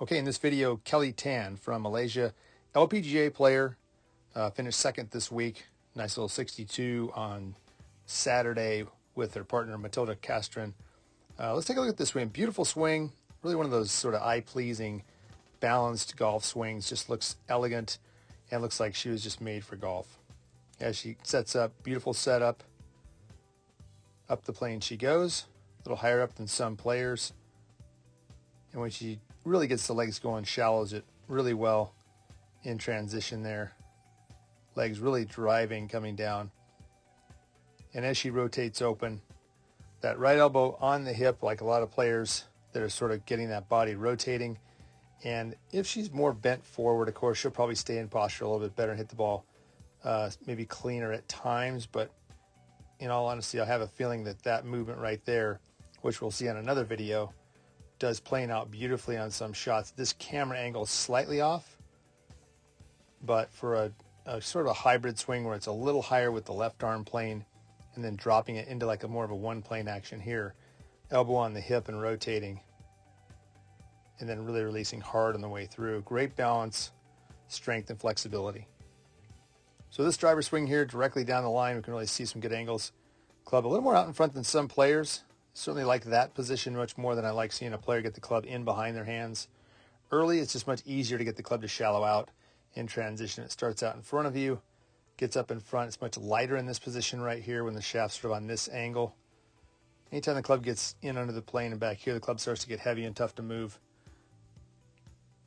Okay, in this video, Kelly Tan from Malaysia, LPGA player, finished second this week. Nice little 62 on Saturday with her partner Matilda Castron. Let's take a look at this swing. Beautiful swing. Really one of those sort of eye-pleasing, balanced golf swings. Just looks elegant and looks like she was just made for golf. As she sets up, beautiful setup. Up the plane she goes. A little higher up than some players. And when she really gets the legs going, shallows it really well in transition there. Legs really driving, coming down. And as she rotates open, that right elbow on the hip, like a lot of players that are sort of getting that body rotating. And if she's more bent forward, of course, she'll probably stay in posture a little bit better and hit the ball maybe cleaner at times. But in all honesty, I have a feeling that that movement right there, which we'll see on another video, does playing out beautifully on some shots. This camera angle is slightly off, but for a sort of a hybrid swing where it's a little higher with the left arm plane and then dropping it into like a more of a one plane action here, elbow on the hip and rotating, and then really releasing hard on the way through. Great balance, strength, and flexibility. So this driver swing here directly down the line, we can really see some good angles. Club a little more out in front than some players. Certainly like that position much more than I like seeing a player get the club in behind their hands. Early, it's just much easier to get the club to shallow out in transition. It starts out in front of you, gets up in front. It's much lighter in this position right here when the shaft's sort of on this angle. Anytime the club gets in under the plane and back here, the club starts to get heavy and tough to move.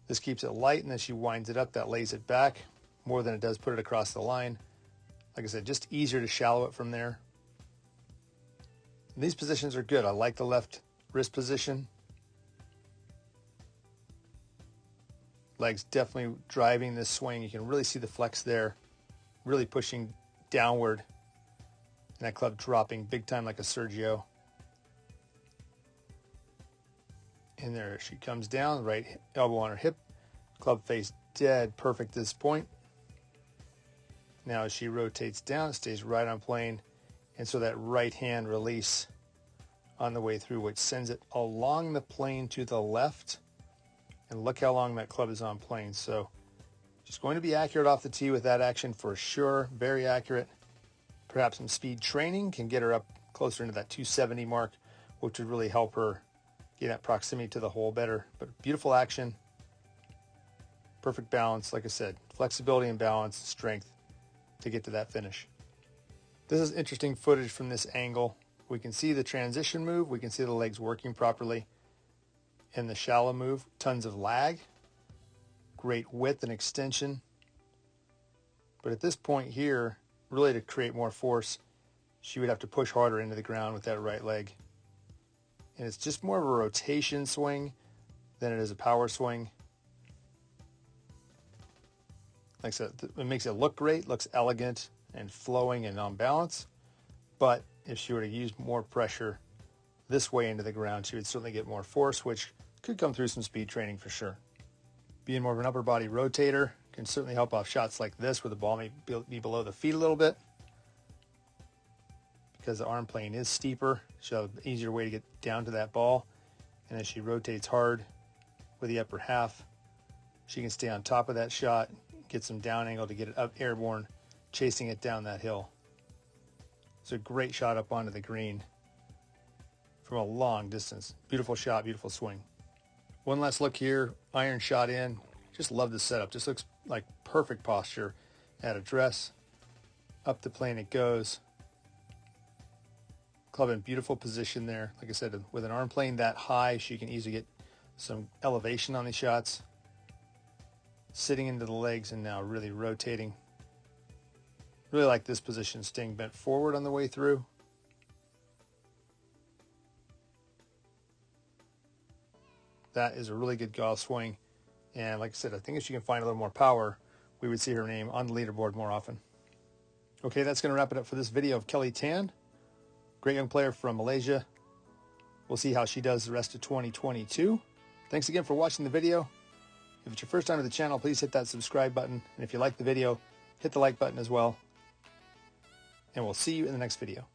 This keeps it light, and then she winds it up. That lays it back more than it does put it across the line. Like I said, just easier to shallow it from there. These positions are good. I like the left wrist position. Legs definitely driving this swing. You can really see the flex there, really pushing downward. And that club dropping big time like a Sergio. And there she comes down, right elbow on her hip. Club face dead, perfect at this point. Now as she rotates down, it stays right on plane. And so that right hand release on the way through, which sends it along the plane to the left. And look how long that club is on plane. So just going to be accurate off the tee with that action for sure. Very accurate. Perhaps some speed training can get her up closer into that 270 mark, which would really help her get that proximity to the hole better. But beautiful action. Perfect balance. Like I said, flexibility and balance, strength to get to that finish. This is interesting footage from this angle. We can see the transition move. We can see the legs working properly. In the shallow move, tons of lag. Great width and extension. But at this point here, really to create more force, she would have to push harder into the ground with that right leg. And it's just more of a rotation swing than it is a power swing. Like I said, it makes it look great, looks elegant and flowing and on balance. But if she were to use more pressure this way into the ground, she would certainly get more force, which could come through some speed training for sure. Being more of an upper body rotator can certainly help off shots like this where the ball may be below the feet a little bit. Because the arm plane is steeper, she'll have an easier way to get down to that ball. And as she rotates hard with the upper half, she can stay on top of that shot, get some down angle to get it up airborne, chasing it down that hill. It's a great shot up onto the green from a long distance. Beautiful shot, beautiful swing. One last look here, iron shot in. Just love the setup. Just looks like perfect posture at address. Up the plane it goes. Club in beautiful position there. Like I said, with an arm plane that high, she can easily get some elevation on these shots. Sitting into the legs and now really rotating. Really like this position, staying bent forward on the way through. That is a really good golf swing. And like I said, I think if she can find a little more power, we would see her name on the leaderboard more often. Okay, that's going to wrap it up for this video of Kelly Tan. Great young player from Malaysia. We'll see how she does the rest of 2022. Thanks again for watching the video. If it's your first time to the channel, please hit that subscribe button. And if you like the video, hit the like button as well. And we'll see you in the next video.